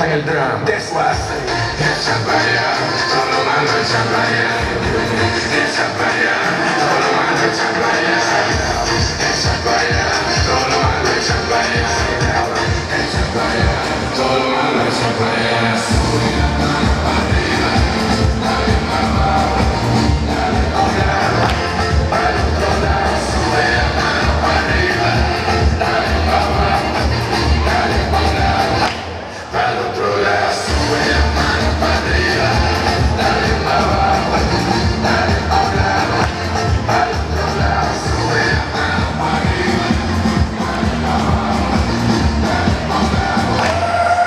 en el drum. That's why I say, echa para allá, todo lo malo echa para allá. Echa para allá, todo lo malo echa para allá. Echa para allá, todo lo malo echa para allá. Echa para allá, todo lo malo echa para allá. Sube la mano para arriba, dale para abajo, dale para un lado, para el otro lado. Sube la mano para arriba, dale para abajo, dale para un lado, para el otro lado. Sube la mano para arriba, dale para abajo, dale para un lado, para el otro lado. Sube la mano para arriba, dale para abajo, dale para un lado,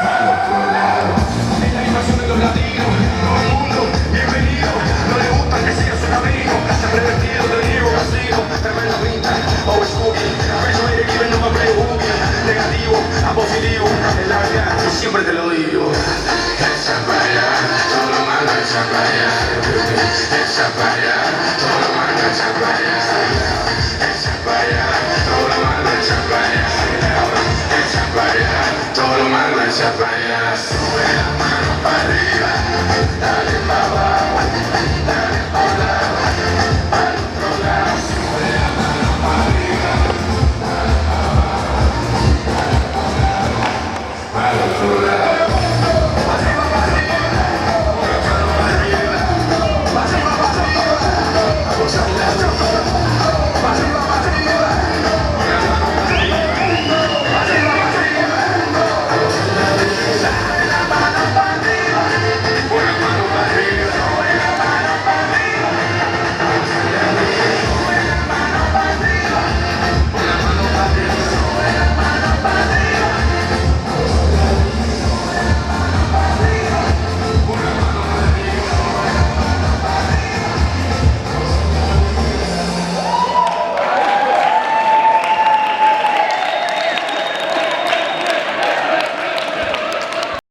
para el otro lado. Es la animación de los latinos, todo el mundo, bienvenido. No le gusta que siga su camino, siempre vestido de Diego Casino. Tremendo pinta, oh Scooby, beso aire libre, no me preocupe. Negativo a positivo, es la verdad, yo siempre te lo digo. Echa para allá, todo lo malo echa para allá. Echa para allá, todo lo malo echa para allá.